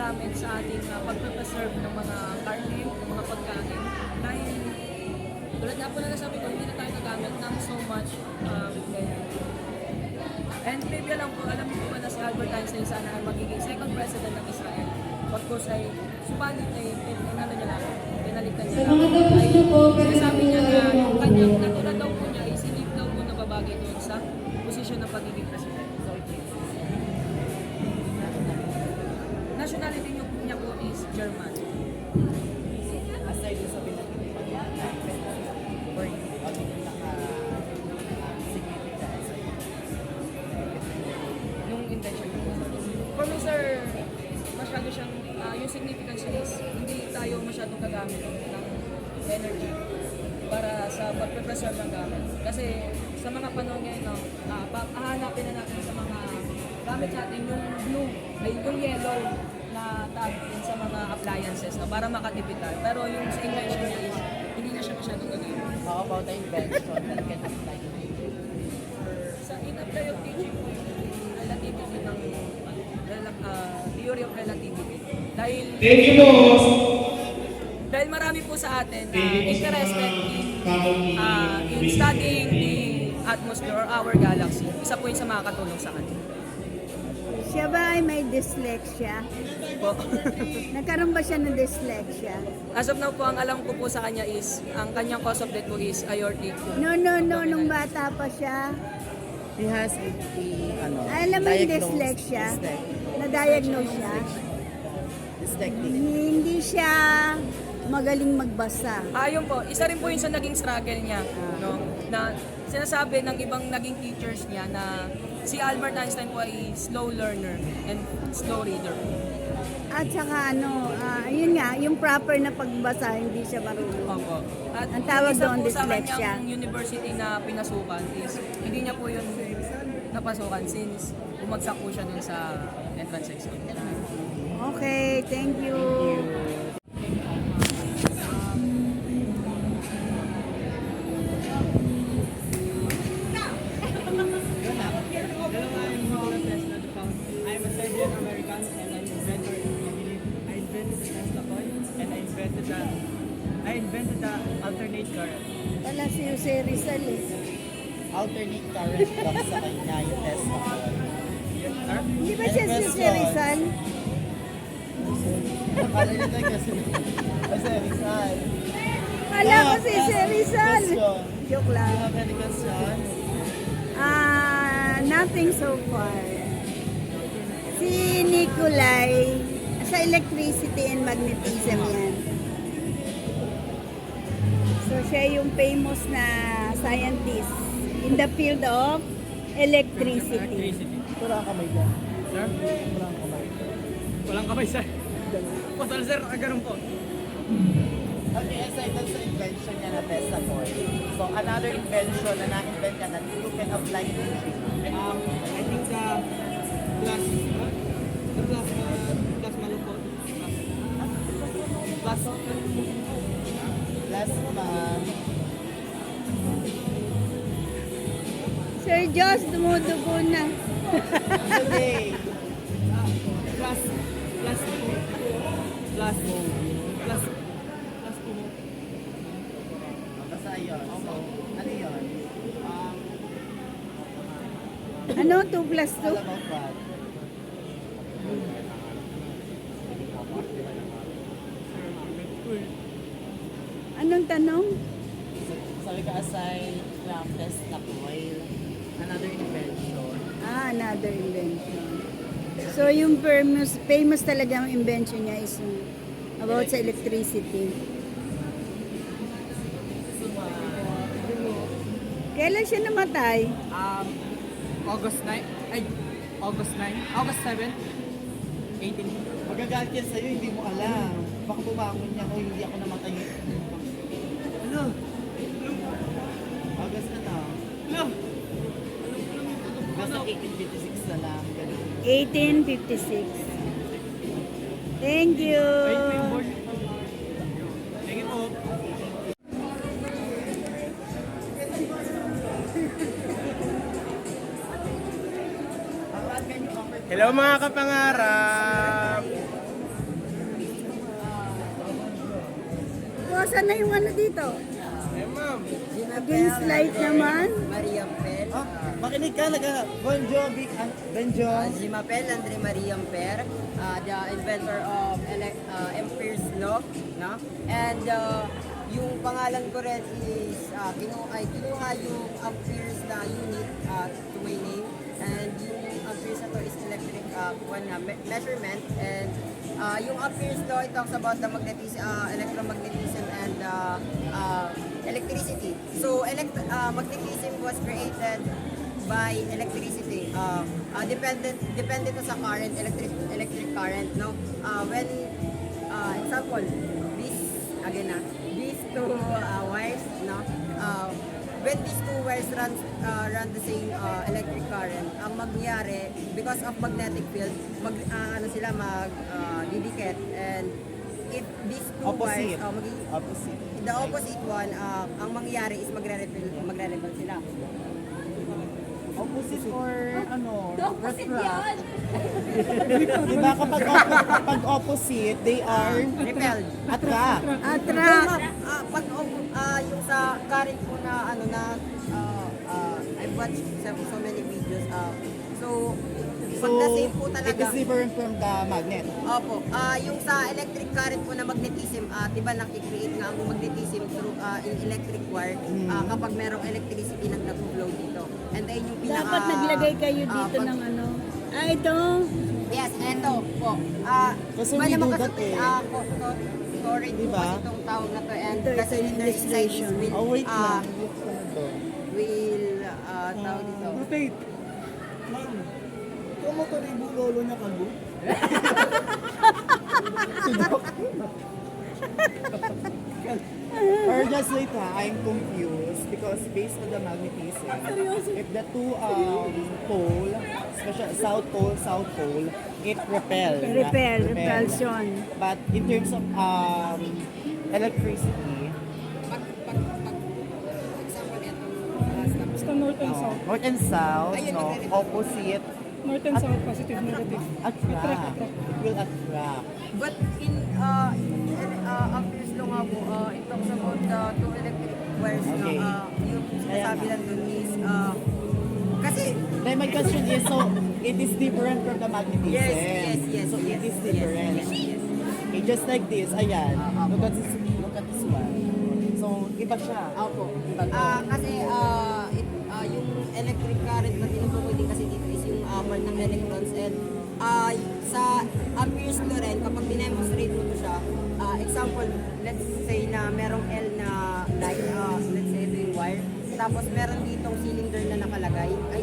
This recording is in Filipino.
ginagamit sa ating pagpe-preserve ng mga karne, ng mga pagkain. Dahil tulad nga po na nasabi ko, hindi na tayo nagamit ng so much energy. And maybe lang po, alam niyo po ba na si Albert Einstein sana ay magiging second president ng Israel. Of course ay subalit ay ano niya lang, pinalitan niya lang. Ay sinasabi niya na yung kanyang natulad daw po niya is hindi daw po nababagay doon sa posisyon ng pagiging president. Nationality niya po is German. Aside sa pinag-ipan niya, or ano yung naka-significance Yung intention niya. For me sir, masyado siyang, yung significance niya is hindi tayo masyadong kagamit ng energy para sa pagpe-preserve ng gamit. Kasi sa mga panahon ngayon, no, hahanapin na natin sa mga gamit natin yung blue, ay yung yellow na tag din sa mga appliances no, para makatipid tayo. Pero yung sa invention niya is hindi na siya masyadong gagawin. how about the invention that can apply to Sa in-apply of teaching po yung relativity ng theory of relativity. Dahil Thank you, boss. dahil marami po sa atin na interested in studying the atmosphere or our galaxy. Isa po yun sa makakatulong sa atin. Siya ba ay may dyslexia? Po. Nagkaroon ba siya ng dyslexia? As of now po, ang alam ko po sa kanya is, ang kanyang cause of death po is aortic. No, nung bata pa siya. He has Alam mo yung dyslexia? Na-diagnose siya? dyslexic. Hindi siya magaling magbasa. Yun po, isa rin po yun sa naging struggle niya. No? Na sinasabi ng ibang naging teachers niya na si Albert Einstein po ay slow learner and slow reader. At saka yun nga, yung proper na pagbasa, hindi siya marunong. Opo. At Ang tawag isa doon, po sa dyslexia. kanyang university na pinasukan is hindi niya po yun napasukan since bumagsak po siya dun sa entrance exam. Okay, thank you. I'm a Serbian American and I'm inventor. I invented the Tesla coil and I invented the alternate current. Wala si Jose Rizal eh. Alternate current lang sa kanya yung Tesla coil. Hindi ba siya si Jose Rizal? Nakalimutan kasi. Kasi Rizal. Kala ko si Jose Rizal. Question. Joke Do you lang. have any questions? Nothing so far. Si Nikolai, sa electricity and magnetism yan. So siya yung famous na scientist in the field of electricity. Pura ang kamay dyan. Sir? Pura ang kamay. Walang kamay, sir. Putol, sir. Ganun po. Okay, aside dun sa invention niya na Tesla coil. So, another invention na na-invent niya na you can apply to I think the plasma lupot. plasma. Sir Joss, dumudugo na. Today. Basta yun. So, ano yun? Ano? 2 plus 2? All about what? Anong tanong? Sabi ka aside from Tesla coil, another invention. Another invention. So yung famous talaga ang invention niya is about sa electricity. Kailan siya namatay? August 9. Ay, August 9. August 7. 18. Magagalit yan sa'yo, hindi mo alam. Baka bumangon niya kung hindi ako namatay. Ano? August na to. Ano? Basta 1856 na lang. Ganun. 1856. Thank you. Thank you po. Hello mga kapangarap! saan na yung ano dito? Against light naman. Maria Pel. Ah, makinig ka, Bon Jovi, Benjo. Jimapel Andre Maria Per, the inventor of Ampere's Law, no? And yung pangalan ko rin is kinuha yung Ampere's na unit to my name, and yung Ampere's na to is electric measurement, and yung Ampere's Law, it talks about the electromagnetism and electricity. So magnetism was created by electricity. Dependent to sa current, electric current, no? When example, these two wires, no? When these two wires run the same electric current, ang mangyayari, because of magnetic field, didikit, and if these two Opposite. wires, Opposite. the opposite one, ang mangyayari is magre-repel sila. Opposite or ano? Refract. Diba kapag opposite, they are Repelled. attract. Attract. Yung sa current ko na I've watched so many videos. So, pag the same po it talaga. is different from the magnet. Opo. Yung sa electric current po na magnetism, di ba nakikreate nga ang magnetism through in electric wire kapag merong electricity nag-flow dito. And then yung pinaka... Dapat naglagay kayo dito pag- ng ano. Ito. Yes, eto po. Kasi iba may naman dugat kasi, eh. storage po Diba? kasi itong tawag na to. And Ito, the ito yung cylinder inside this illustration. will, Oh, wait lang. tawag dito. Rotate. Ma'am, ito mo ito rin lolo niya kago. Or just wait ha, I'm confused because based on the magnetism, if the two pole, especially south pole, it Repulsion. But in terms of electricity, Example, ito. Basta north and south. north and south, Ayun, no, magre-repel. opposite, North and south, positive, negative. attract. It will attract. But in Ampere's law nga po, it talks about the two electric wires Okay. na yung sinasabi lang dun is kasi Then my question is, so it is different from the magnetism. yes, So yes, it is yes, different. yes. Okay, just like this, ayan. Look at this one. So, iba siya. Opo. Kasi yung electric current na tinutukoy din kasi dito is yung amount ng electrons, and sa Ampere's law rin, kapag dinemonstrate mo to siya, example, let's say na merong L na light, let's say ito yung wire, tapos meron ditong cylinder na nakalagay, ay